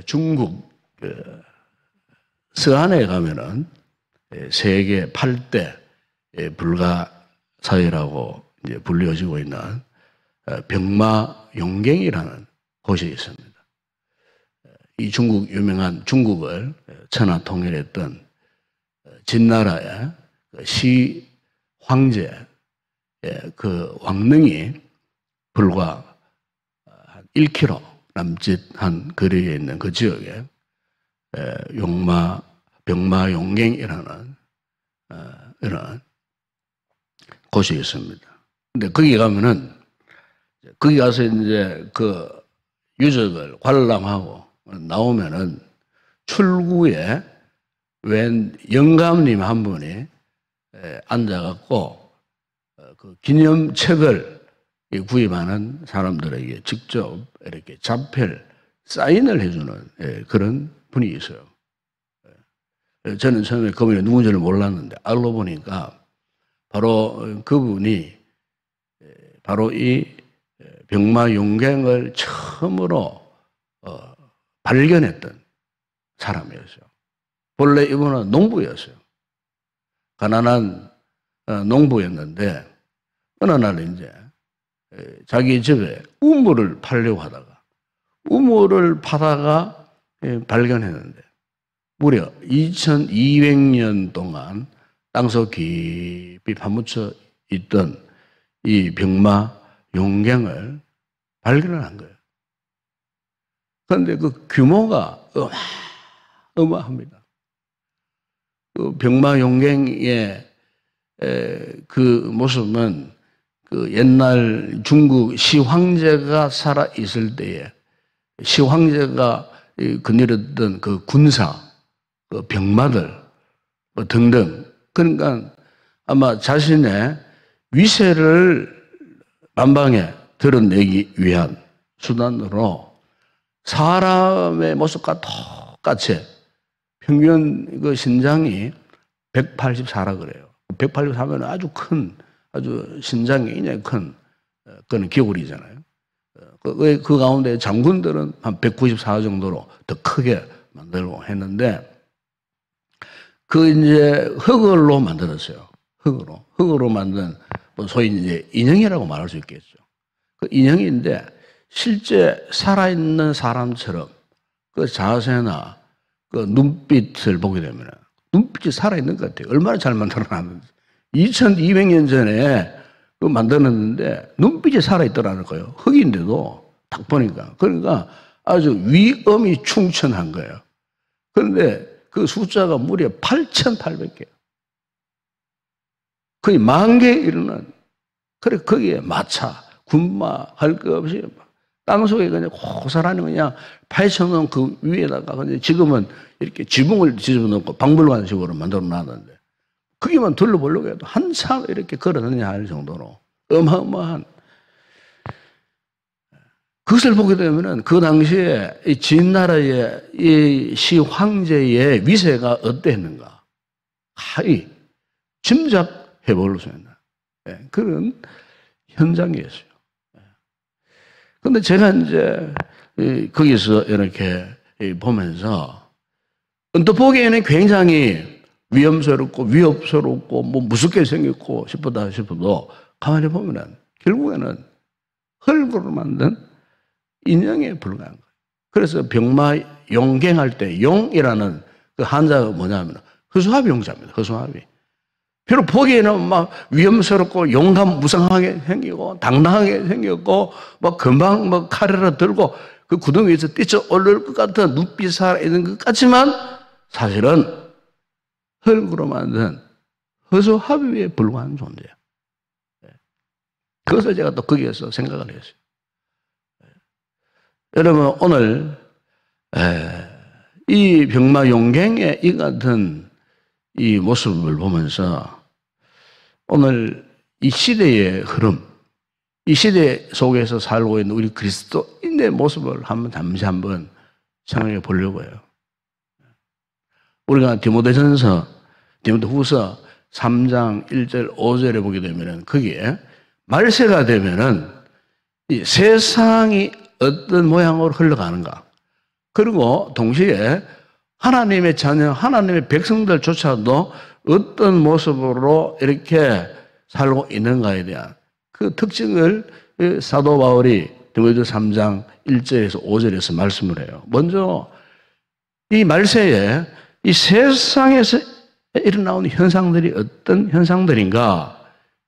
중국 서안에 가면은 세계 8대 불가사의라고 이제 불려지고 있는 병마용갱이라는 곳이 있습니다. 이 유명한 중국을 천하 통일했던 진나라의 시 황제의 그 왕릉이 불과 한 1km 남짓한 거리에 있는 그 지역에 병마용갱이라는 이런 곳이 있습니다. 근데 거기 가면은 거기 가서 이제 그 유적을 관람하고 나오면은 출구에 웬 영감님 한 분이 앉아갖고 그 기념책을 구입하는 사람들에게 직접 이렇게 자필 사인을 해주는 그런 분이 있어요. 저는 처음에 그분이 누군지를 몰랐는데 알고 보니까 바로 그분이 바로 이 병마용갱을 처음으로 발견했던 사람이었어요. 본래 이분은 농부였어요. 가난한 농부였는데 어느 날 이제 자기 집에 우물을 파려고 하다가 우물을 파다가 발견했는데 무려 2200년 동안 땅속 깊이 파묻혀 있던 이 병마용갱을 발견을 한 거예요. 그런데 그 규모가 어마어마합니다. 그 병마용갱의 그 모습은 그 옛날 중국 시황제가 살아 있을 때에 시황제가 거느렸던 그 군사, 그 병마들 등등, 그러니까 아마 자신의 위세를 만방에 드러내기 위한 수단으로 사람의 모습과 똑같이 평균 그 신장이 184라 그래요. 184면 아주 큰, 아주 신장이 굉장히 큰 그런 기울이잖아요. 그 가운데 장군들은 한 194 정도로 더 크게 만들고 했는데 그 이제 흙으로 만들었어요. 흙으로 만든 뭐 소위 이제 인형이라고 말할 수 있겠죠. 그 인형인데 실제 살아있는 사람처럼 그 자세나 그 눈빛을 보게 되면 눈빛이 살아있는 것 같아요. 얼마나 잘 만들어놨는지. 2200년 전에 그 만들었는데 눈빛이 살아있더라는 거예요. 흙인데도 딱 보니까. 그러니까 아주 위엄이 충천한 거예요. 그런데 그 숫자가 무려 8,800개. 거의 10,000개에 이르는. 그래, 거기에 마차, 군마, 할 것 없이 땅속에 그냥 고스란히 그냥 파헤쳐놓은 그 위에다가 근데 지금은 이렇게 지붕을 뒤집어 놓고 박물관식으로 만들어 놨는데 거기만 둘러보려고 해도 한참 이렇게 걸어다니냐 할 정도로 어마어마한 그것을 보게 되면은 그 당시에 이 진나라의 이 시황제의 위세가 어땠는가 하이 짐작해 볼 수 있는 그런 현장이었어요. 근데 제가 이제 거기서 이렇게 보면서 언뜻 보기에는 굉장히 위험스럽고 위협스럽고 뭐 무섭게 생겼고 싶다 싶어도 가만히 보면은 결국에는 흙으로 만든 인형에 불과한 거예요. 그래서 병마용갱할 때 용이라는 그 한자가 뭐냐면 허수아비 용자입니다. 허수아비. 비록 보기에는 막 위험스럽고 용감무성하게 생기고 당당하게 생겼고 막 금방 막 칼을 들고 그 구덩이 위에서 뛰쳐 올릴 것 같은 눈빛이 살아있는 것 같지만 사실은 흙으로 만든 허수아비에 불과한 존재야. 그것을 제가 또 거기에서 생각을 했어요. 여러분 오늘 이 병마용갱의 이 같은 이 모습을 보면서 오늘 이 시대의 흐름, 이 시대 속에서 살고 있는 우리 그리스도인의 모습을 잠시 한번 생각해 보려고 해요. 우리가 디모데후서 3장 1절 5절에 보게 되면은 거기에 말세가 되면은 이 세상이 어떤 모양으로 흘러가는가. 그리고 동시에 하나님의 자녀, 하나님의 백성들조차도 어떤 모습으로 이렇게 살고 있는가에 대한 그 특징을 사도 바울이 디모데 3장 1절에서 5절에서 말씀을 해요. 먼저 이 말세에 이 세상에서 일어나는 현상들이 어떤 현상들인가,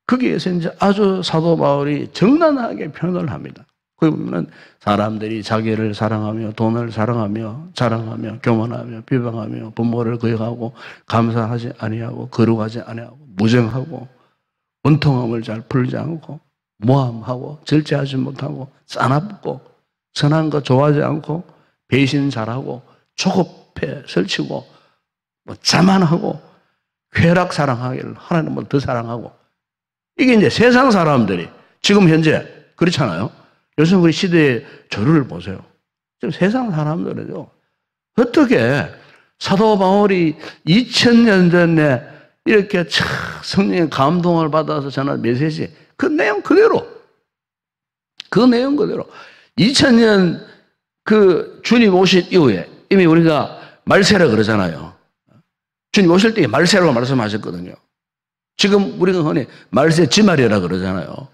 거기에서 이제 아주 사도 바울이 정난하게 표현을 합니다. 거기 보면은 사람들이 자기를 사랑하며 돈을 사랑하며 자랑하며 교만하며 비방하며 부모를 거역하고 감사하지 아니하고 거룩하지 아니하고 무정하고 원통함을 잘 풀지 않고 모함하고 절제하지 못하고 싸납고 선한 거 좋아하지 않고 배신 잘하고 조급해 설치고 뭐 자만하고 쾌락 사랑하기를 하나님을 더 사랑하고, 이게 이제 세상 사람들이 지금 현재 그렇잖아요. 요즘 우리 시대의 조류를 보세요. 지금 세상 사람들은요, 어떻게 사도 바울이 2000년 전에 이렇게 성령의 감동을 받아서 전한 메시지, 그 내용 그대로 2000년 그 주님 오실 이후에 이미 우리가 말세라 그러잖아요. 주님 오실 때 말세라고 말씀하셨거든요. 지금 우리가 흔히 말세 지말이라 그러잖아요.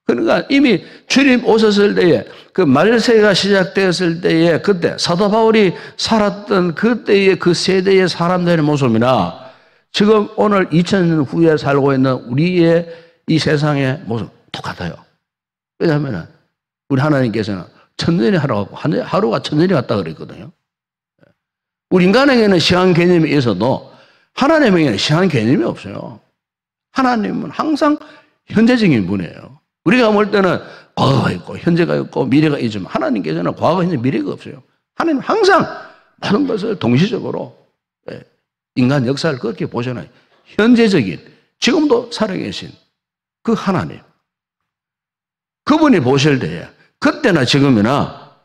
그러니까 이미 주님 오셨을 때에 그 말세가 시작되었을 때에 그때 사도 바울이 살았던 그때의 그 세대의 사람들의 모습이나 지금 오늘 2000년 후에 살고 있는 우리의 이 세상의 모습 똑같아요. 왜냐하면 우리 하나님께서는 천년이 하루가 천년이 같다 그랬거든요. 우리 인간에게는 시간 개념이 있어도 하나님에게는 시간 개념이 없어요. 하나님은 항상 현재적인 분이에요. 우리가 볼 때는 과거가 있고 현재가 있고 미래가 있지만 하나님께서는 과거, 현재, 미래가 없어요. 하나님은 항상 많은 것을 동시적으로 인간 역사를 그렇게 보잖아요. 현재적인, 지금도 살아계신 그 하나님, 그분이 보실 때에 그때나 지금이나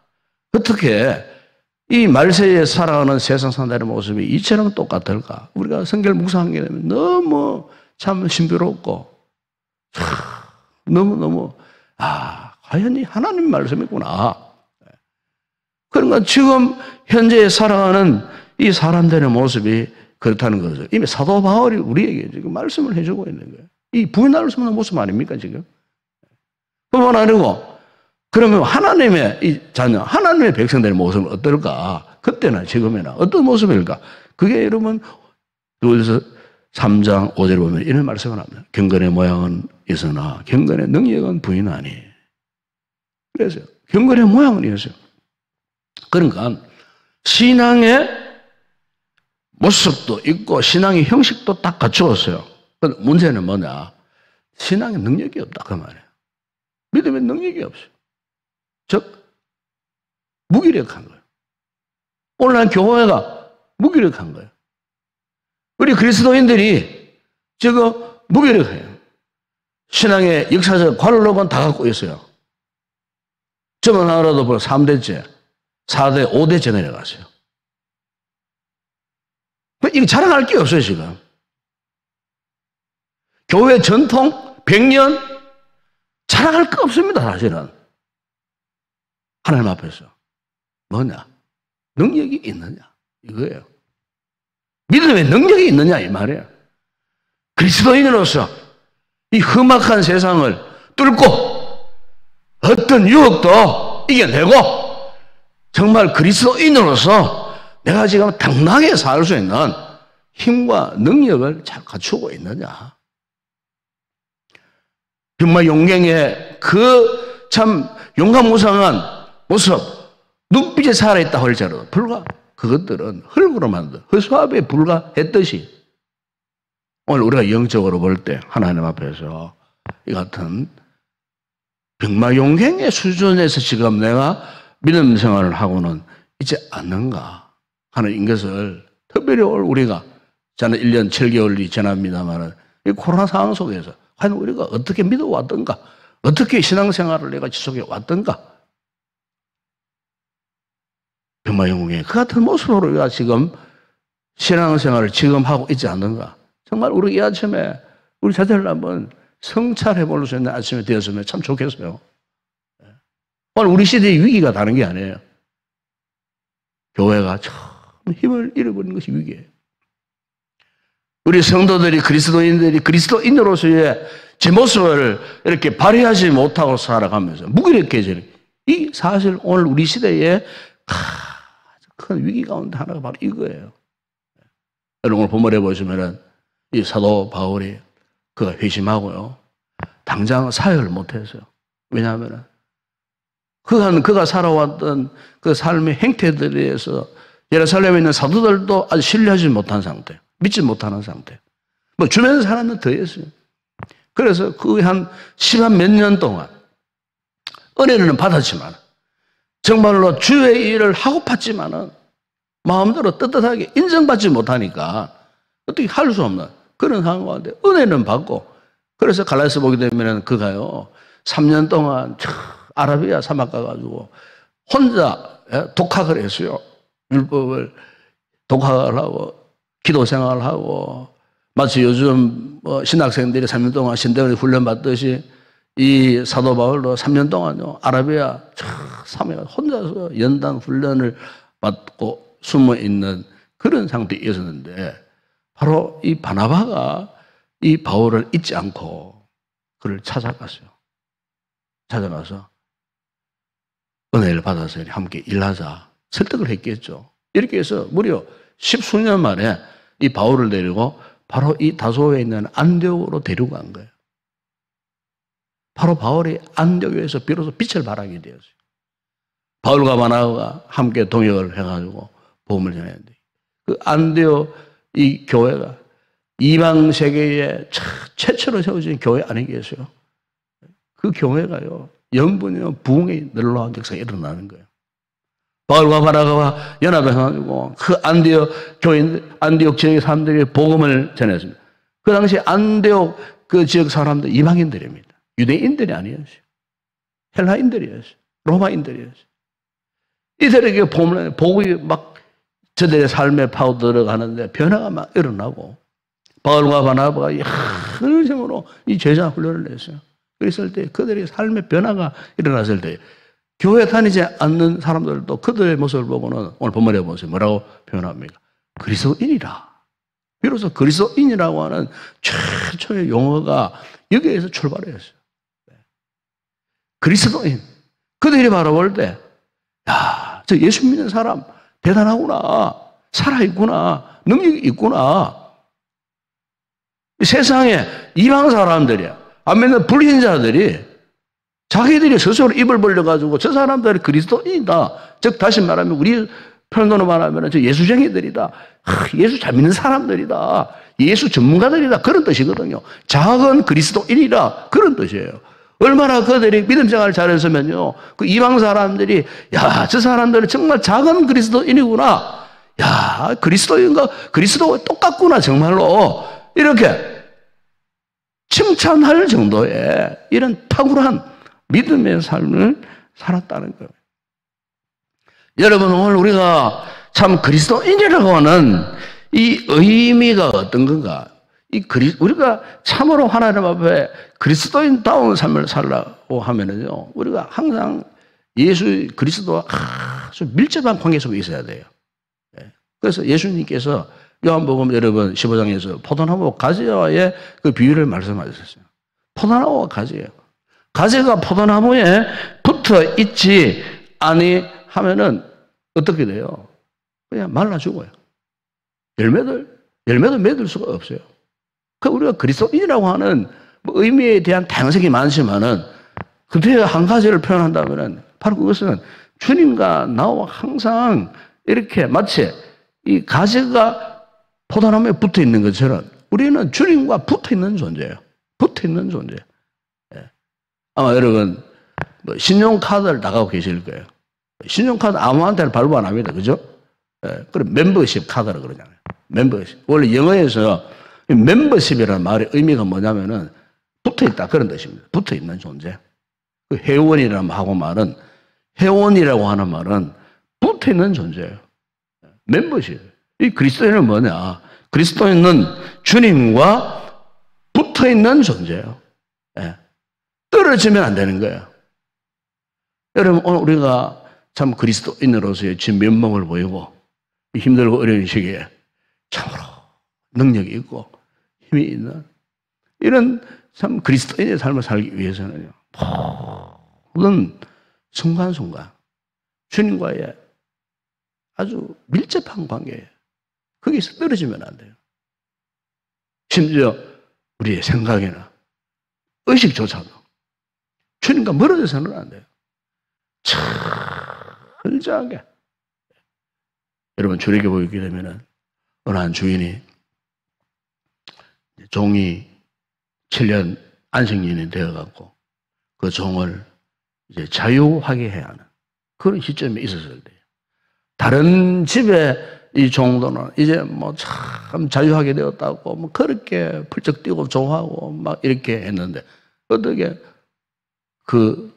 어떻게 이 말세에 살아가는 세상 사람들의 모습이 이처럼 똑같을까? 우리가 성경을 묵상하게 되면 너무 참 신비롭고 너무너무 과연 이 하나님 말씀이구나. 그러니까 지금 현재 살아가는 이 사람들의 모습이 그렇다는 거죠. 이미 사도 바울이 우리에게 지금 말씀을 해주고 있는 거예요. 이 부인할 수 없는 모습 아닙니까 지금? 뿐만 아니고 그러면 하나님의 이 자녀, 하나님의 백성들의 모습은 어떨까? 그때나 지금이나 어떤 모습일까? 그게 여러분 그래서 3장 5절에 보면 이런 말씀을 합니다. 경건의 모양은 있으나 경건의 능력은 부인하니. 그래서 경건의 모양은 있어요. 그러니까 신앙의 모습도 있고 신앙의 형식도 딱 갖추었어요. 근데 문제는 뭐냐? 신앙의 능력이 없다 그 말이에요. 믿음의 능력이 없어요. 즉 무기력한 거예요. 오늘날 교회가 무기력한 거예요. 우리 그리스도인들이 지금 무기력해요. 신앙의 역사적 관록은 다 갖고 있어요. 저만 하나라도 벌써 3대째, 4대, 5대째 내려갔어요. 이거 자랑할 게 없어요, 지금. 교회 전통 100년 자랑할 거 없습니다, 사실은. 하나님 앞에서. 뭐냐? 능력이 있느냐? 이거예요. 믿음의 능력이 있느냐? 이 말이에요. 그리스도인으로서 이 험악한 세상을 뚫고 어떤 유혹도 이겨내고 정말 그리스도인으로서 내가 지금 당당하게 살 수 있는 힘과 능력을 잘 갖추고 있느냐. 정말 용갱의 그 참 용감무상한 모습, 눈빛에 살아있다 할지라도 불과 그것들은 흙으로 만든 허수아비에 불과했듯이 오늘 우리가 영적으로 볼 때 하나님 앞에서 이 같은 병마용갱의 수준에서 지금 내가 믿음 생활을 하고는 있지 않는가 하는 것을 특별히 우리가 저는 1년 7개월이 지납니다만 이 코로나 상황 속에서 과연 우리가 어떻게 믿어왔던가, 어떻게 신앙생활을 내가 지속해 왔던가, 병마용궁에 그 같은 모습으로 우리가 지금 신앙생활을 지금 하고 있지 않는가. 정말 우리 이 아침에 우리 자녀를 한번 성찰해 볼 수 있는 아침이 되었으면 참 좋겠어요. 오늘 우리 시대의 위기가 다른 게 아니에요. 교회가 참 힘을 잃어버리는 것이 위기예요. 우리 성도들이, 그리스도인들이 그리스도인으로서의 제 모습을 이렇게 발휘하지 못하고 살아가면서 무기력해지는, 이 사실 오늘 우리 시대에 큰 위기 가운데 하나가 바로 이거예요. 여러분 오늘 본문에 보시면은 이 사도 바울이 그가 회심하고요, 당장 사역을 못했어요. 왜냐하면은 그가 살아왔던 그 삶의 행태들에 의해서 예루살렘에 있는 사도들도 아주 신뢰하지 못한 상태, 믿지 못하는 상태. 뭐 주변 사람은 더했어요. 그래서 그 한 10몇 년 동안 은혜는 받았지만 정말로 주의 일을 하고팠지만은 마음대로 떳떳하게 인정받지 못하니까 어떻게 할 수 없는 그런 상황 가운데 은혜는 받고, 그래서 갈라디아서 보게 되면 그가요 3년 동안 아라비아 사막 가가지고 혼자 독학을 했어요. 율법을 독학을 하고 기도 생활을 하고, 마치 요즘 신학생들이 3년 동안 신대원에 훈련 받듯이 이 사도 바울도 3년 동안요 아라비아 사막에 혼자서 연단 훈련을 받고 숨어 있는 그런 상태에 있었는데, 바로 이 바나바가 이 바울을 잊지 않고 그를 찾아갔어요. 찾아가서 은혜를 받아서 함께 일하자 설득을 했겠죠. 이렇게 해서 무려 10수년 만에 이 바울을 데리고 바로 이 다소에 있는 안디옥으로 데리고 간 거예요. 바로 바울이 안디옥에서 비로소 빛을 발하게 되었어요. 바울과 바나바가 함께 동역을 해가지고 복음을 전했는데, 그 안디옥 이 교회가 이방 세계에 최초로 세워진 교회 아니겠어요? 그 교회가요 영분이요 부흥이 놀라운 역사가 일어나는 거예요. 바울과 바나바가 연합해가지고 그 안디옥 교인, 안디옥 지역의 사람들이 복음을 전했습니다. 그 당시 안디옥 그 지역 사람들 이방인들입니다. 유대인들이 아니었어요. 헬라인들이었어요. 로마인들이었어요. 이들에게 복음이 막 저들의 삶에 파고 들어가는데 변화가 막 일어나고, 바울과 바나바가 열심으로 이 제자 훈련을 했어요. 그랬을 때 그들의 삶의 변화가 일어났을 때 교회 다니지 않는 사람들도 그들의 모습을 보고는 오늘 본문에 보세요. 뭐라고 표현합니까? 그리스도인이라. 비로소 그리스도인이라고 하는 최초의 용어가 여기에서 출발했어요. 그리스도인. 그들이 바라볼 때, 야, 저 예수 믿는 사람 대단하구나. 살아있구나. 능력이 있구나. 세상에 이방 사람들이야. 안 믿는 불신자들이 자기들이 스스로 입을 벌려가지고 저 사람들이 그리스도인이다. 즉 다시 말하면 우리 표현으로 말하면 저 예수쟁이들이다. 예수 잘 믿는 사람들이다. 예수 전문가들이다. 그런 뜻이거든요. 작은 그리스도인이라 그런 뜻이에요. 얼마나 그들이 믿음 생활을 잘했으면요, 그 이방 사람들이 야, 저 사람들은 정말 작은 그리스도인이구나. 야, 그리스도인과 그리스도가 똑같구나 정말로. 이렇게 칭찬할 정도의 이런 탁월한 믿음의 삶을 살았다는 거예요. 여러분 오늘 우리가 참 그리스도인이라고 하는 이 의미가 어떤 건가? 우리가 참으로 하나님 앞에 그리스도인다운 삶을 살라고 하면은요, 우리가 항상 예수 그리스도와 아주 밀접한 관계 속에 있어야 돼요. 그래서 예수님께서 요한복음 여러분 15장에서 포도나무와 가지와의 그 비유를 말씀하셨어요. 포도나무와 가지예요. 가지가 포도나무에 붙어 있지 아니하면은 어떻게 돼요? 그냥 말라 죽어요. 열매도 맺을 수가 없어요. 그 우리가 그리스도인이라고 하는 의미에 대한 다양성이 많지만은 그때 한 가지를 표현한다면은 바로 그것은 주님과 나와 항상 이렇게 마치 이 가지가 포도나무에 붙어 있는 것처럼 우리는 주님과 붙어 있는 존재예요. 붙어 있는 존재. 예. 아마 여러분 신용카드를 나가고 계실 거예요. 신용카드 아무한테나 발부 안 합니다. 그죠? 예. 그럼 멤버십 카드라고 그러잖아요. 멤버십. 원래 영어에서 멤버십이라는 말의 의미가 뭐냐면은 붙어 있다 그런 뜻입니다. 붙어 있는 존재. 그 회원이라고 하고 말은 회원이라고 하는 말은 붙어 있는 존재예요. 멤버십. 이 그리스도인은 뭐냐? 그리스도인은 주님과 붙어 있는 존재예요. 예. 떨어지면 안 되는 거예요. 여러분, 오늘 우리가 참 그리스도인으로서의 진면목을 보이고 힘들고 어려운 시기에 참으로 능력이 있고 힘이 있는 이런 참 그리스도인의 삶을 살기 위해서는요, 모든 순간순간 주님과의 아주 밀접한 관계예요. 거기서 떨어지면 안 돼요. 심지어 우리의 생각이나 의식조차도 주님과 멀어져서는 안 돼요. 철저하게. 여러분, 출애굽기 되면은 어느 한 주인이 종이 7년 안식년이 되어갖고 그 종을 이제 자유하게 해야 하는 그런 시점이 있었을 때예요. 다른 집에 이 종도는 이제 뭐 참 자유하게 되었다고 뭐 그렇게 펄쩍 뛰고 좋아하고 막 이렇게 했는데 어떻게 그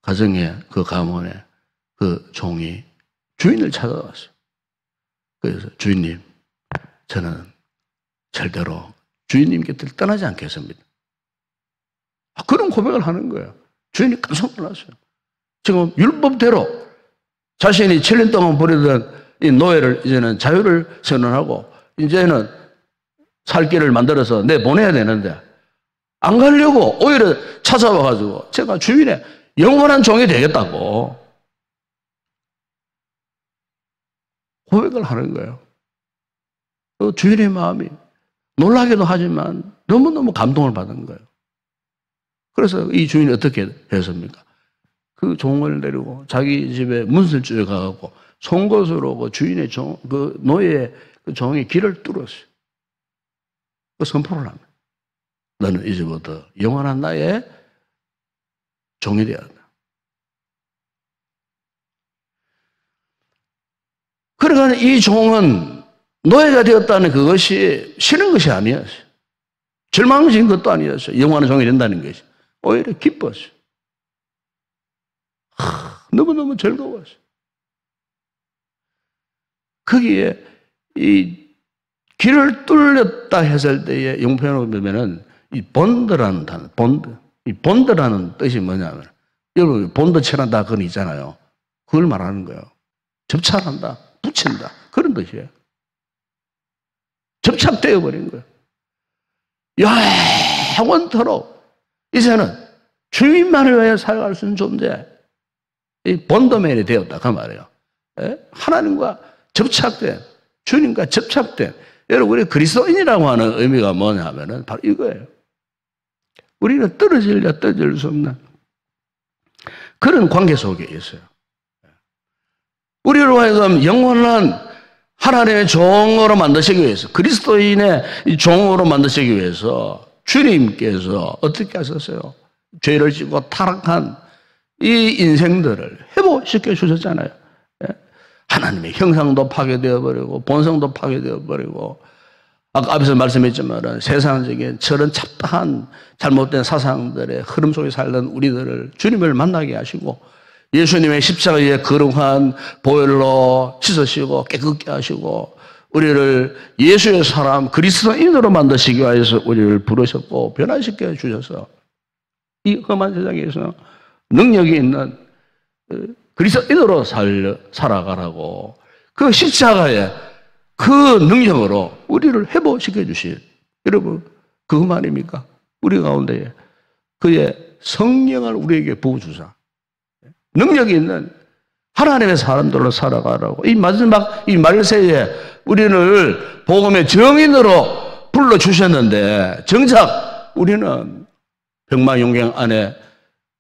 가정에 그 가문에 그 종이 주인을 찾아왔어요. 그래서 주인님, 저는 절대로 주인님 곁을 떠나지 않겠습니다. 그런 고백을 하는 거예요. 주인이 깜짝 놀랐어요. 지금 율법대로 자신이 7년 동안 부리던 이 노예를 이제는 자유를 선언하고 이제는 살 길을 만들어서 내보내야 되는데 안 가려고 오히려 찾아와가지고 제가 주인의 영원한 종이 되겠다고 고백을 하는 거예요. 그 주인의 마음이 놀라기도 하지만 너무너무 감동을 받은 거예요. 그래서 이 주인이 어떻게 했습니까? 그 종을 데리고 자기 집에 문설주에 가갖고 송곳으로 그 주인의 그 노예의 그 종의 길을 뚫었어요. 그 선포를 합니다. 너는 이제부터 영원한 나의 종이 되어야 한다. 그러니까 이 종은 노예가 되었다는 그것이 싫은 것이 아니었어요. 절망적인 것도 아니었어요. 영원한 종이 된다는 것이. 오히려 기뻤어요. 너무너무 즐거웠어요. 거기에 이 길을 뚫렸다 했을 때의 용편으로 보면은 이 본드라는 단어, 본드. 이 본드라는 뜻이 뭐냐면 여러분 본드처럼 다 그건 있잖아요. 그걸 말하는 거예요. 접착한다, 붙인다 그런 뜻이에요. 접착되어 버린 거예요. 영원토록 이제는 주님만을 위해 살아갈 수 있는 존재, 이 본더맨이 되었다 그 말이에요. 하나님과 접착된, 주님과 접착된, 여러분 우리 그리스도인이라고 하는 의미가 뭐냐면은 바로 이거예요. 우리는 떨어질 수 없는 그런 관계 속에 있어요. 우리로 하여금 영원한 하나님의 종으로 만드시기 위해서, 그리스도인의 종으로 만드시기 위해서 주님께서 어떻게 하셨어요? 죄를 짓고 타락한 이 인생들을 회복시켜 주셨잖아요. 하나님의 형상도 파괴되어 버리고 본성도 파괴되어 버리고, 아까 앞에서 말씀했지만 세상적인 저런 잡다한 잘못된 사상들의 흐름 속에 살던 우리들을 주님을 만나게 하시고 예수님의 십자가의 거룩한 보혈로 씻으시고 깨끗게 하시고 우리를 예수의 사람 그리스도인으로 만드시기 위해서 우리를 부르셨고 변화시켜 주셔서 이 험한 세상에서 능력이 있는 그리스도인으로 살아가라고 그 십자가의 그 능력으로 우리를 회복시켜 주신, 여러분 그거 말입니까? 우리 가운데 그의 성령을 우리에게 부어주사 능력이 있는 하나님의 사람들로 살아가라고 이 마지막 이 말세에 우리를 복음의 정인으로 불러주셨는데 정작 우리는 병마용경 안에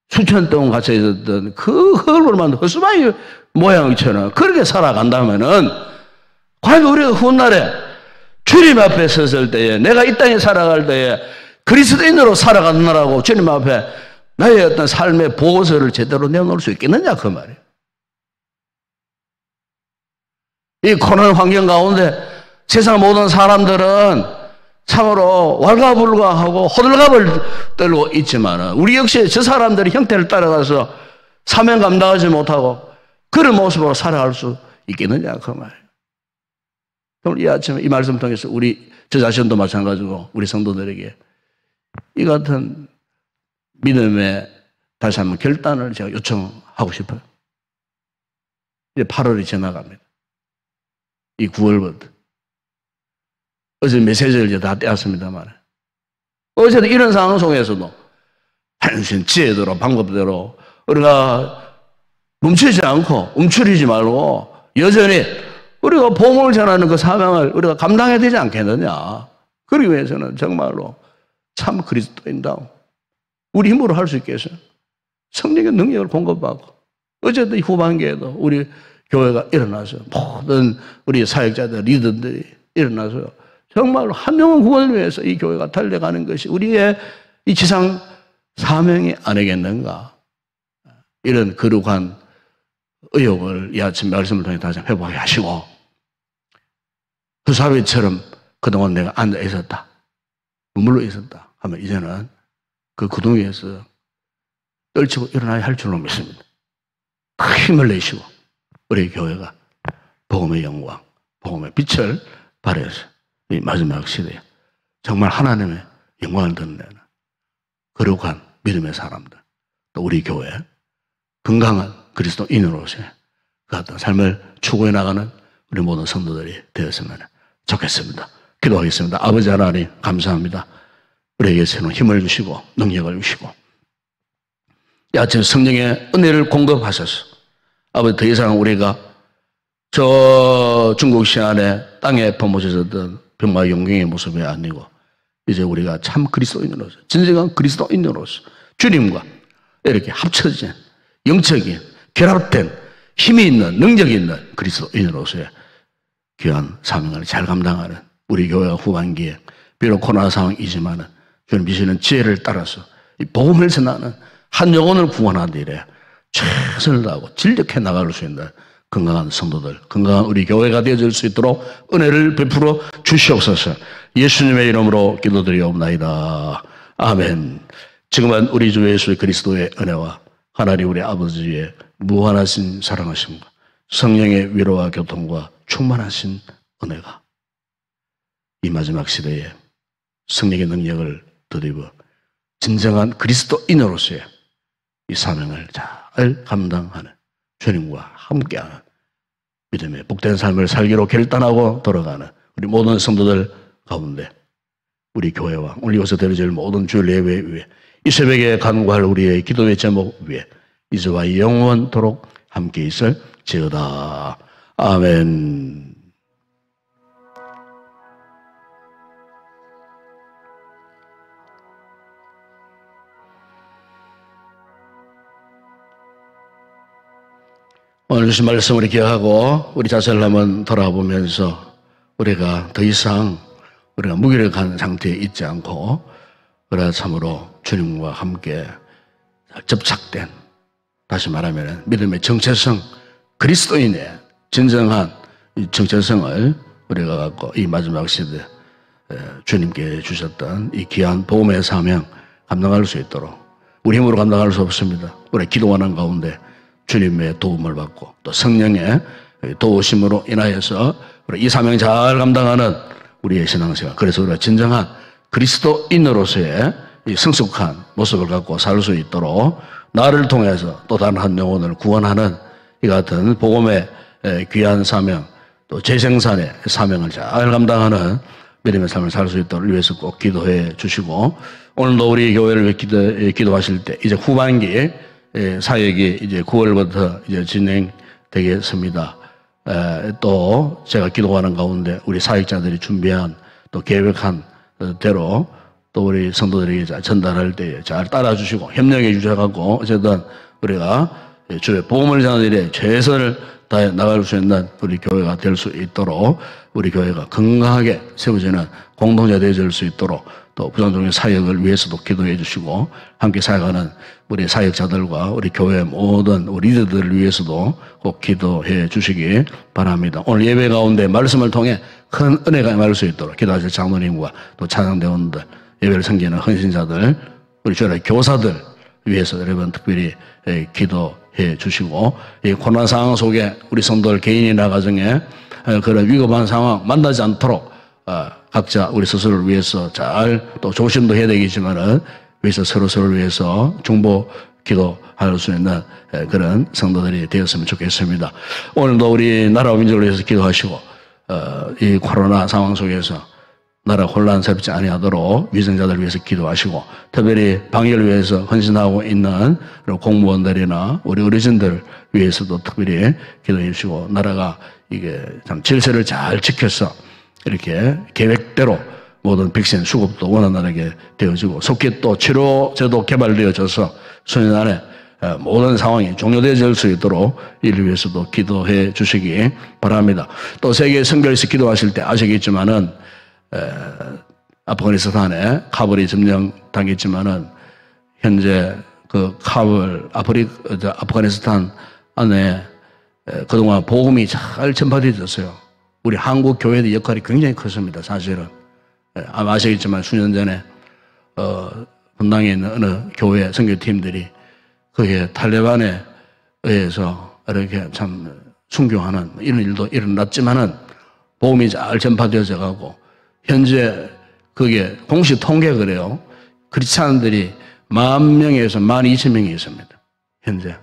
수천 동안 갇혀 있었던 그 흙으로 만든 허수바위 모양처럼 그렇게 살아간다면은 과연 우리가 훗날에 주님 앞에 섰을 때에 내가 이 땅에 살아갈 때에 그리스도인으로 살아가느라고 주님 앞에 나의 어떤 삶의 보고서를 제대로 내놓을 수 있겠느냐 그 말이에요. 이 코로나 환경 가운데 세상 모든 사람들은 참으로 왈가불가하고 호들갑을 떨고 있지만 우리 역시 저 사람들의 형태를 따라가서 사명 감당하지 못하고 그런 모습으로 살아갈 수 있겠느냐 그 말이에요. 오늘 이 아침에 이 말씀 통해서 저 자신도 마찬가지고 우리 성도들에게 이 같은 믿음의 다시 한번 결단을 제가 요청하고 싶어요. 이제 8월이 지나갑니다. 이 9월부터. 어제 메시지를 이제 다 떼었습니다만. 어제도 이런 상황 속에서도 한신 지혜대로 방법대로 우리가 멈추지 않고 움츠리지 말고 여전히 우리가 복음을 전하는 그 사명을 우리가 감당해야 되지 않겠느냐. 그러기 위해서는 정말로 참 그리스도인다운 우리 힘으로 할 수 있겠어요. 성령의 능력을 공급받고 어제도 이 후반기에도 우리 교회가 일어나서 모든 우리 사역자들 리더들이 일어나서 정말로 한 명은 구원을 위해서 이 교회가 달려가는 것이 우리의 이 지상 사명이 아니겠는가. 이런 거룩한 의욕을 이 아침 말씀을 통해 다시 회복하게 하시고 후사회처럼 그동안 내가 앉아 있었다. 머물러 있었다. 하면 이제는 그 구덩 위에서 떨치고 일어나야 할 줄로 믿습니다. 큰 힘을 내시고 우리 교회가 복음의 영광, 복음의 빛을 발해서 이 마지막 시대에 정말 하나님의 영광을 드러내는 거룩한 믿음의 사람들, 또 우리 교회 건강한 그리스도인으로서의 그 어떤 삶을 추구해 나가는 우리 모든 성도들이 되었으면 좋겠습니다. 기도하겠습니다. 아버지 하나님 감사합니다. 우리에게 새로운 힘을 주시고 능력을 주시고 이 아침 성령의 은혜를 공급하셔서 아버지 더 이상 우리가 저 중국 시안의 땅에 퍼무쳐졌던 병마의 영광의 모습이 아니고 이제 우리가 참 그리스도인으로서 진정한 그리스도인으로서 주님과 이렇게 합쳐진 영적인 결합된 힘이 있는 능력이 있는 그리스도인으로서의 귀한 사명을 잘 감당하는 우리 교회가 후반기에 비록 코로나 상황이지만은 주님 주시는 지혜를 따라서 이 복음을 전하는 한 영혼을 구원하는 일에 최선을 다하고 진력해 나갈 수 있는 건강한 성도들, 건강한 우리 교회가 되어질 수 있도록 은혜를 베풀어 주시옵소서. 예수님의 이름으로 기도드리옵나이다. 아멘. 지금은 우리 주 예수 그리스도의 은혜와 하나님 우리 아버지의 무한하신 사랑하심과 성령의 위로와 교통과 충만하신 은혜가 이 마지막 시대에 성령의 능력을 드리고 진정한 그리스도인으로서의 이 사명을 잘 감당하는 주님과 함께하는 믿음의 복된 삶을 살기로 결단하고 돌아가는 우리 모든 성도들 가운데 우리 교회와 오늘 이곳에 드려질 모든 주 예배 위에 이 새벽에 간구할 우리의 기도의 제목 위에 이제와 영원토록 함께 있을 지어다. 아멘. 오늘 주신 말씀을 기억하고 우리 자신을 한번 돌아보면서 우리가 더 이상 우리가 무기력한 상태에 있지 않고 우리가 참으로 주님과 함께 접착된, 다시 말하면 믿음의 정체성, 그리스도인의 진정한 이 정체성을 우리가 갖고 이 마지막 시대 주님께 주셨던 이 귀한 복음의 사명 감당할 수 있도록 우리 힘으로 감당할 수 없습니다. 우리 기도하는 가운데 주님의 도움을 받고 또 성령의 도우심으로 인하여서 우리 이 사명 잘 감당하는 우리의 신앙생활, 그래서 우리가 진정한 그리스도인으로서의 이 성숙한 모습을 갖고 살 수 있도록 나를 통해서 또 다른 한 영혼을 구원하는 이 같은 복음의 귀한 사명, 또 재생산의 사명을 잘 감당하는 믿음의 삶을 살 수 있도록 위해서 꼭 기도해 주시고, 오늘도 우리 교회를 기도하실 때 이제 후반기 사역이 이제 9월부터 이제 진행되겠습니다. 또 제가 기도하는 가운데 우리 사역자들이 준비한 또 계획한 대로 또 우리 성도들에게 잘 전달할 때 잘 따라주시고 협력해 주셔가지고 어쨌든 우리가 주의 복음을 전하는 일에 최선을 다해 나갈 수 있는 우리 교회가 될 수 있도록, 우리 교회가 건강하게 세워지는 공동체가 되어질 수 있도록 또 부정적인 사역을 위해서도 기도해 주시고, 함께 사역하는 우리 사역자들과 우리 교회 모든 우리 리더들을 위해서도 꼭 기도해 주시기 바랍니다. 오늘 예배 가운데 말씀을 통해 큰 은혜가 임할 수 있도록 기도하실 장로님과 또 찬양대원들, 예배를 섬기는 헌신자들, 우리 주일의 교사들 위해서 여러분 특별히 기도해 주시고, 이 코로나 상황 속에 우리 성도들 개인이나 가정에 그런 위급한 상황 만나지 않도록 각자 우리 스스로를 위해서 잘 또 조심도 해야 되겠지만은 위해서 서로서로를 위해서 중보 기도할 수 있는 그런 성도들이 되었으면 좋겠습니다. 오늘도 우리 나라와 민족을 위해서 기도하시고 이 코로나 상황 속에서 나라 혼란스럽지 아니하도록 위생자들을 위해서 기도하시고, 특별히 방역을 위해서 헌신하고 있는 공무원들이나 우리 어르신들 위해서도 특별히 기도해 주시고, 나라가 이게 참 질서를 잘 지켜서 이렇게 계획대로 모든 백신 수급도 원활하게 되어지고, 속히 또 치료제도 개발되어져서 수년 안에 모든 상황이 종료되어질 수 있도록 이를 위해서도 기도해 주시기 바랍니다. 또 세계 선교에서 기도하실 때 아시겠지만은 아프가니스탄에 카불이 점령당했지만은 현재 그 카불 아프가니스탄 안에 그동안 복음이 잘 전파되어졌어요. 우리 한국 교회의 역할이 굉장히 컸습니다. 사실은 아마 아시겠지만 수년 전에 분당에 있는 어느 교회 선교팀들이 그게 탈레반에 의해서 이렇게 참 순교하는 이런 일도 일어났지만은 복음이 잘 전파되어져 가고, 현재 그게 공식 통계가 그래요. 크리스찬들이 10,000명에서 12,000명이 있습니다. 현재.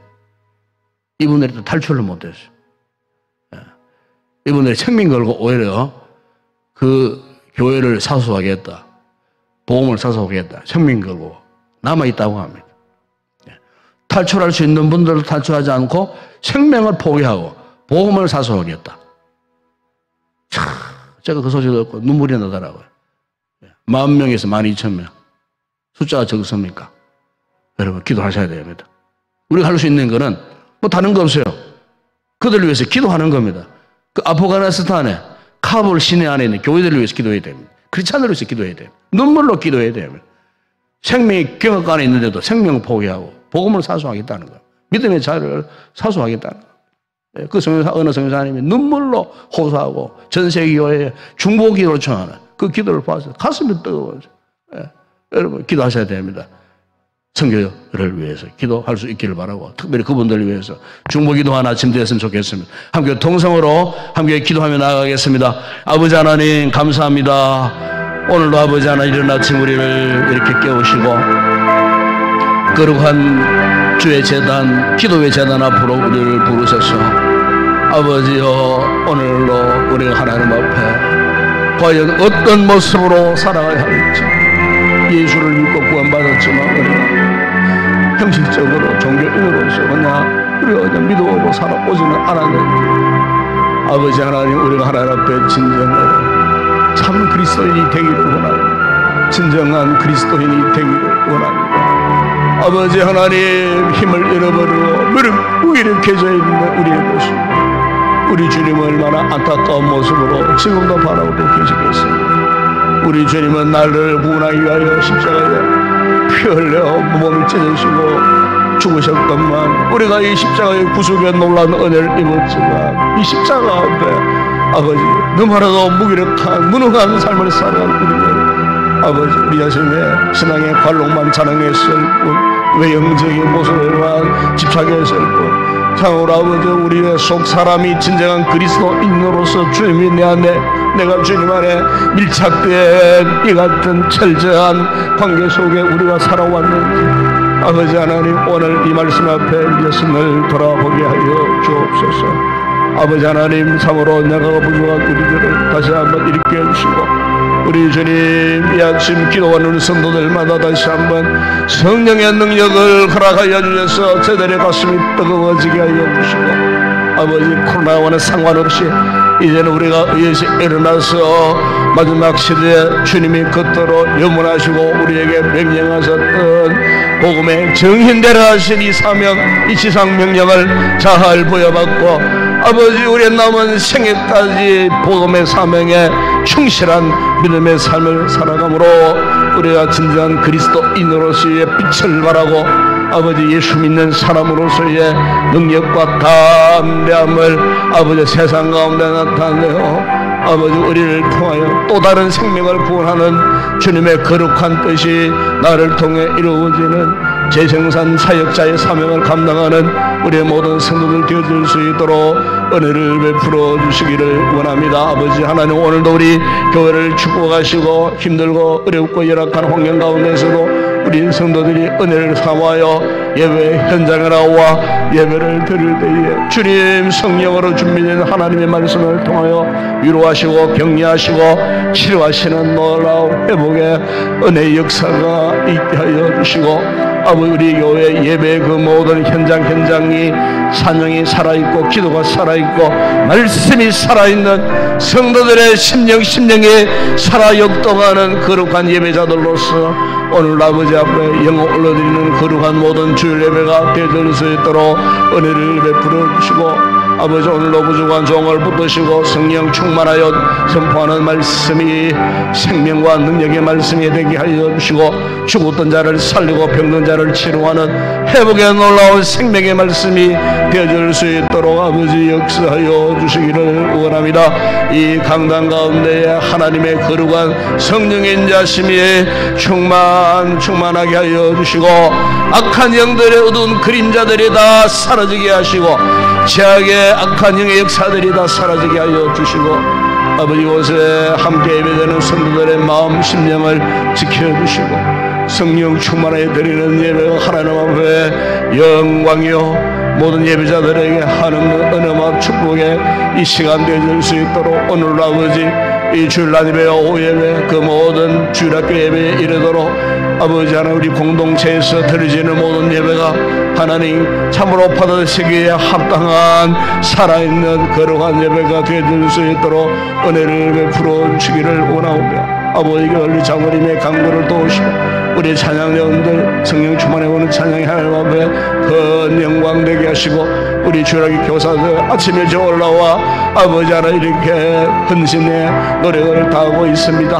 이분들이 또 탈출을 못했어요. 이분들이 생명 걸고 오히려 그 교회를 사수하겠다, 복음을 사수하겠다, 생명 걸고 남아있다고 합니다. 탈출할 수 있는 분들도 탈출하지 않고 생명을 포기하고 복음을 사수하겠다. 제가 그 소식 듣고 눈물이 나더라고요. 10,000명에서 12,000명. 숫자가 적습니까? 여러분, 기도하셔야 됩니다. 우리가 할 수 있는 거는 뭐 다른 거 없어요. 그들을 위해서 기도하는 겁니다. 그 아프가니스탄에 카불 시내 안에 있는 교회들을 위해서 기도해야 됩니다. 크리스찬들을 위해서 기도해야 돼요. 눈물로 기도해야 됩니다. 생명이 경업 안에 있는데도 생명을 포기하고 복음을 사수하겠다는 거예요. 믿음의 자유를 사수하겠다는 거예요. 그 성교사, 어느 성교사님이 눈물로 호소하고 전 세계 교회에 중보기도를 청하는 그 기도를 봐서 가슴이 뜨거워요. 여러분, 기도하셔야 됩니다. 선교를 위해서 기도할 수 있기를 바라고, 특별히 그분들을 위해서 중보기도 하나 침대했으면 좋겠습니다. 함께 동성으로 함께 기도하며 나아가겠습니다. 아버지 하나님 감사합니다. 오늘도 아버지 하나님 이른 아침 우리를 이렇게 깨우시고 거룩한 주의 재단, 기도의 재단 앞으로 우리를 부르셔서 아버지여, 오늘로 우리가 하나님 앞에 과연 어떤 모습으로 살아가야 할지, 예수를 믿고 구원받았지만 우리가 형식적으로 종교인으로서 그냥 우리가 그냥 믿어오고 살아오지는 않았는데, 아버지 하나님, 우리가 하나님 앞에 진정으로 참 그리스도인이 되기를 원합니다. 진정한 그리스도인이 되기를 원합니다. 아버지 하나님, 힘을 잃어버리고 무기력해져 있는 우리의 모습, 우리 주님은 얼마나 안타까운 모습으로 지금도 바라보고 계시겠습니다. 우리 주님은 나를 구원하기 위하여 십자가에 피 흘려 몸을 찢으시고 죽으셨건만, 우리가 이 십자가의 구속에 놀라운 은혜를 입었지만 이 십자가 앞에 아버지 너무나도 무기력한 무능한 삶을 살아간 우리를 아버지, 우리 자신의 신앙의 관록만 자랑했을 뿐, 외형적인 모습에만 집착했을 뿐, 참으로 아버지, 우리의 속 사람이 진정한 그리스도인으로서 주님이 내 안에, 내가 주님 안에 밀착된 이 같은 철저한 관계 속에 우리가 살아왔는지, 아버지 하나님, 오늘 이 말씀 앞에 우리의 손을 돌아보게 하여 주옵소서. 아버지 하나님, 참으로 내가 부족한 우리들을 다시 한번 일으켜 주시고, 우리 주님, 이 아침 기도하는 성도들마다 다시 한번 성령의 능력을 허락하여 주셔서 저들의 가슴이 뜨거워지게 하여 주시고, 아버지, 코로나와는 상관없이 이제는 우리가 의에서 일어나서 마지막 시대에 주님이 걷도록 염원하시고 우리에게 명령하셨던 복음의 정hin대로 하신 이 사명, 이 지상 명령을 잘 보여받고, 아버지, 우리의 남은 생애까지 복음의 사명에 충실한 믿음의 삶을 살아감으로 우리가 진정한 그리스도인으로서의 빛을 발하고 아버지, 예수 믿는 사람으로서의 능력과 담대함을 아버지 세상 가운데 나타내어 아버지, 우리를 통하여 또 다른 생명을 구원하는 주님의 거룩한 뜻이 나를 통해 이루어지는 재생산 사역자의 사명을 감당하는 우리의 모든 성도들 되어질 수 있도록 은혜를 베풀어 주시기를 원합니다. 아버지 하나님, 오늘도 우리 교회를 축복하시고 힘들고 어렵고 열악한 환경 가운데서도 우리 성도들이 은혜를 삼아여 예배 현장에 나와 예배를 드릴 때에 주님 성령으로 준비된 하나님의 말씀을 통하여 위로하시고 격려하시고 치료하시는 놀라운 회복의 은혜의 역사가 있게 하여 주시고, 아버지 우리 교회 예배의 그 모든 현장이 찬양이 살아있고 기도가 살아있고 말씀이 살아있는 성도들의 심령이 살아 역동하는 거룩한 예배자들로서 오늘 아버지 앞에 영광 올려드리는 거룩한 모든 주일 예배가 되어질 수 있도록 은혜를 베풀어 주시고, 아버지 오늘도 부족한 종을 붙드시고 성령 충만하여 선포하는 말씀이 생명과 능력의 말씀이 되게 하여 주시고, 죽었던 자를 살리고 병든 자를 치료하는 회복의 놀라운 생명의 말씀이 되어질 수 있도록 아버지 역사하여 주시기를 원합니다. 이 강단 가운데에 하나님의 거룩한 성령의 인자심이 충만하게 하여 주시고, 악한 영들의 어두운 그림자들이 다 사라지게 하시고 죄악의 악한 영의 역사들이 다 사라지게 하여 주시고, 아버지 이곳에 함께 예배되는 성도들의 마음 심령을 지켜주시고, 성령 충만하게 드리는 예배가 하나님 앞에 영광이요 모든 예배자들에게 하는 은혜와 축복의 이 시간 되어질 수 있도록 오늘 아버지 이 주일날 예배 오후 예배 그 모든 주일학교 예배에 이르도록 아버지 하나님 우리 공동체에서 드려지는 모든 예배가 하나님 참으로 받아들이기에 합당한 살아있는 거룩한 예배가 되어질 수 있도록 은혜를 베풀어 주시기를 원하오며, 아버지가 우리 장로님의 강구를 도우시고 우리 찬양자분들 성령 충만해 오는 찬양이 하나님 앞에 큰 영광 되게 하시고, 우리 주일학교 교사들 아침 일찍 올라와 아버지 하나 이렇게 헌신의 노력을 다하고 있습니다.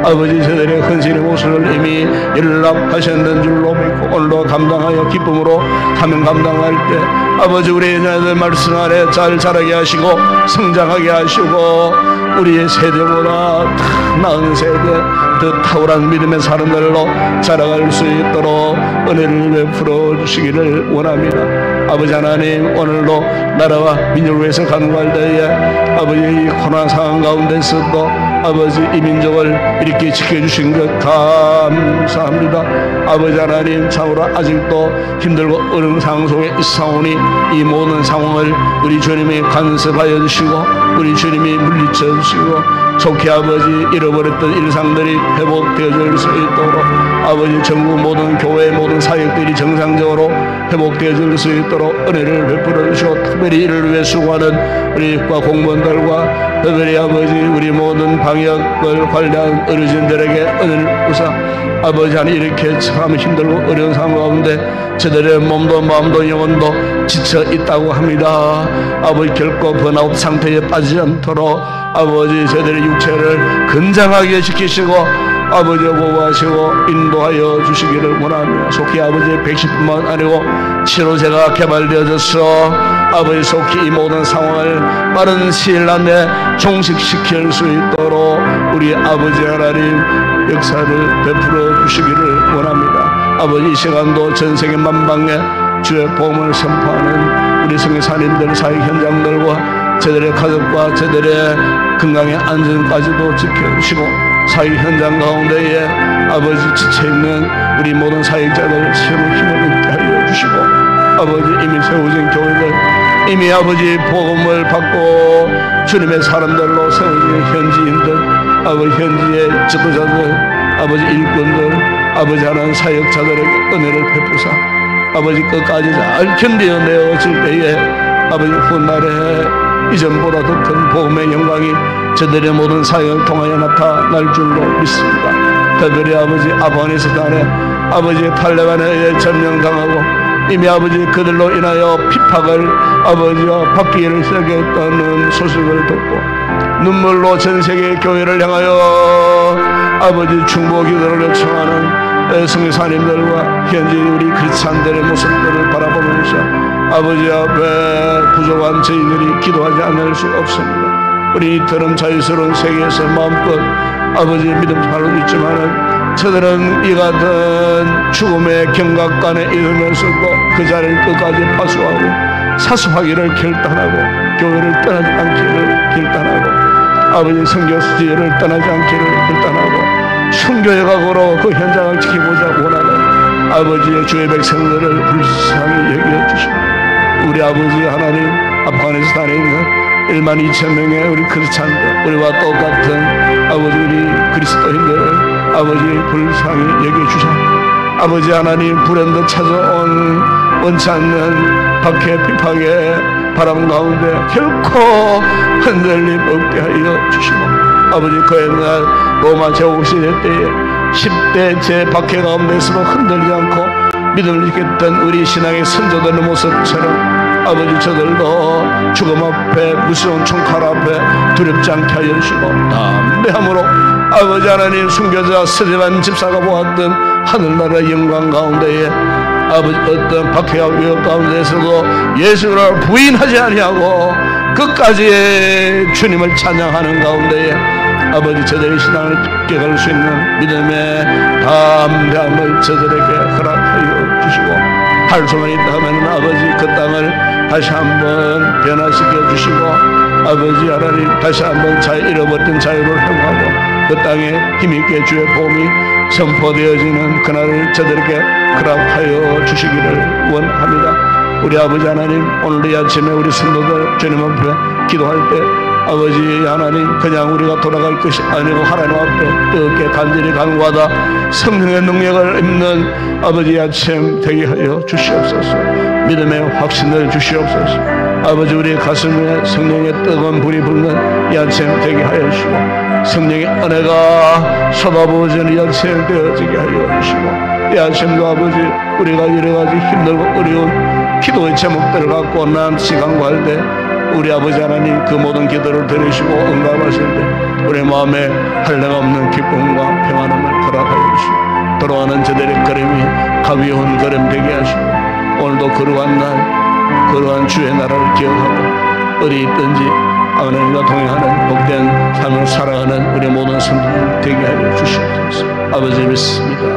아버지 저들의 헌신의 모습을 이미 연락하셨는 줄로 믿고 오늘도 감당하여 기쁨으로 사명 감당할 때 아버지 우리 자녀들 말씀 안에 잘 자라게 하시고 성장하게 하시고, 우리의 세대보다 더 나은 세대 더 탁월한 믿음의 사람들로 자라갈 수 있도록 은혜를 베풀어 주시기를 원합니다. 아버지 하나님 오늘도 나라와 민족을 위해서 간구할 때에 아버지 이 코로나 상황 가운데서도 아버지 이 민족을 이렇게 지켜주신 것 감사합니다. 아버지 하나님 참으로 아직도 힘들고 어려운 상황 속에 있사오니 이 모든 상황을 우리 주님이 간섭하여 주시고 우리 주님이 물리쳐 주시고 속히 아버지 잃어버렸던 일상들이 회복되어질 수 있도록 아버지 전국 모든 교회 모든 사역들이 정상적으로 회복되어질 수 있도록 은혜를 베풀어 주시고, 특별히 이를 위해 수고하는 우리 국가 공무원들과 특별히 아버지 우리 모든 방역을 관리하는 어르신들에게 은혜를 부사 아버지 하나님 이렇게 참 힘들고 어려운 상황 가운데 저들의 몸도 마음도 영혼도 지쳐 있다고 합니다. 아버지 결코 번아웃 상태에 빠지지 않도록 아버지 저들의 육체를 건장하게 지키시고 아버지 보호하시고 인도하여 주시기를 원하며, 속히 아버지의 백신뿐만 아니고 치료제가 개발되어져서 아버지 속히 이 모든 상황을 빠른 시일 안에 종식시킬 수 있도록 우리 아버지 하나님 역사를 베풀어 주시기를 원합니다. 아버지 이 시간도 전세계 만방에 주의 복음을 선포하는 우리 성교사님들 사역 현장들과 저들의 가족과 저들의 건강의 안전까지도 지켜주시고, 사역 현장 가운데에 아버지 지쳐있는 우리 모든 사역자들 새로운 힘을 얻게 하여 주시고, 아버지 이미 세워진 교회들 이미 아버지 복음을 받고 주님의 사람들로 세워진 현지인들 아버지 현지의 지도자들 아버지 일꾼들 아버지 하나님 사역자들에게 은혜를 베푸사 아버지 끝까지 잘 견뎌내어질 때에 아버지 훗날에 이전보다 더 큰 복음의 영광이 저들의 모든 사역을 통하여 나타날 줄로 믿습니다. 특별히 아버지 아프가니스탄에 아버지 탈레반에 의해 점령당하고 이미 아버지 그들로 인하여 핍박을 아버지와 받기를 시작했다는 소식을 듣고 눈물로 전세계 교회를 향하여 아버지 중보 기도를 요청하는 성교사님들과 현지 우리 크리스찬들의 모습들을 바라보면서 아버지 앞에 부족한 저희들이 기도하지 않을 수 없습니다. 우리 이처럼 자유스러운 세계에서 마음껏 아버지 믿음 살고 있지만은 저들은 이 같은 죽음의 경각간에 이르면서도 그 자리를 끝까지 파수하고 사수하기를 결단하고 교회를 떠나지 않기를 결단하고 아버지 선교 수지를 떠나지 않기를 결단하고 순교의 각오로 그 현장을 지켜보자 원하는 아버지의 주의 백성들을 불쌍히 여겨주시고, 우리 아버지 하나님, 아프가니스탄에 있는 1만 2천 명의 우리 크리스찬들, 우리와 똑같은 아버지 우리 그리스도인들을 아버지 불쌍히 여겨주사, 아버지 하나님 불현듯 찾아온 원치 않는 박해 비박의 바람 가운데 결코 흔들림 없게 하여 주시고, 아버지 그 옛날 로마 제국시대 때에 10대 제 박해 가운데서도 흔들리지 않고 믿음을 지켰던 우리 신앙의 선조들의 모습처럼 아버지 저들도 죽음 앞에 무서운 총칼 앞에 두렵지 않게 하여 주시고, 담대함으로 아버지 하나님 순교자 스데반 집사가 보았던 하늘나라의 영광 가운데에 아버지 어떤 박해와 위협 가운데서도 예수를 부인하지 아니하고 끝까지 주님을 찬양하는 가운데에 아버지 저들의 신앙을 깨갈 수 있는 믿음의 담대함을 저들에게 허락하여 주시고, 할 수만 있다면 아버지 그 땅을 다시 한번 변화시켜 주시고, 아버지 하나님 다시 한번 잃어버린 자유를 행하고 그 땅에 힘있게 주의 복음이 선포되어지는 그날을 저들에게 허락하여 주시기를 원합니다. 우리 아버지 하나님, 오늘 이 아침에 우리 성도들 주님 앞에 기도할 때 아버지 하나님 그냥 우리가 돌아갈 것이 아니고 하나님 앞에 뜨겁게 간절히 간구하다 성령의 능력을 입는 아버지 아침 되게 하여 주시옵소서. 믿음의 확신을 주시옵소서. 아버지 우리 가슴에 성령의 뜨거운 불이 붙는 이 아침 되게 하여 주시고, 성령의 은혜가 쏟아부어지는 이 아침 되어지게 하여 주시고, 이 아침도 아버지 우리가 여러가지 힘들고 어려운 기도의 제목들을 갖고 난 시간 구할 때 우리 아버지 하나님 그 모든 기도를 들으시고 응답하시는데 우리 마음에 할례가 없는 기쁨과 평안함을 허락하여 주시고, 돌아가는 저들의 걸음이 가벼운 걸음 되게 하시고, 오늘도 거룩한 날 거룩한 주의 나라를 기억하고 어디 있든지 하나님과 동행하는 복된 삶을 살아가는 우리 모든 성도들 되게 하여 주시옵소서. 아버지 믿습니다.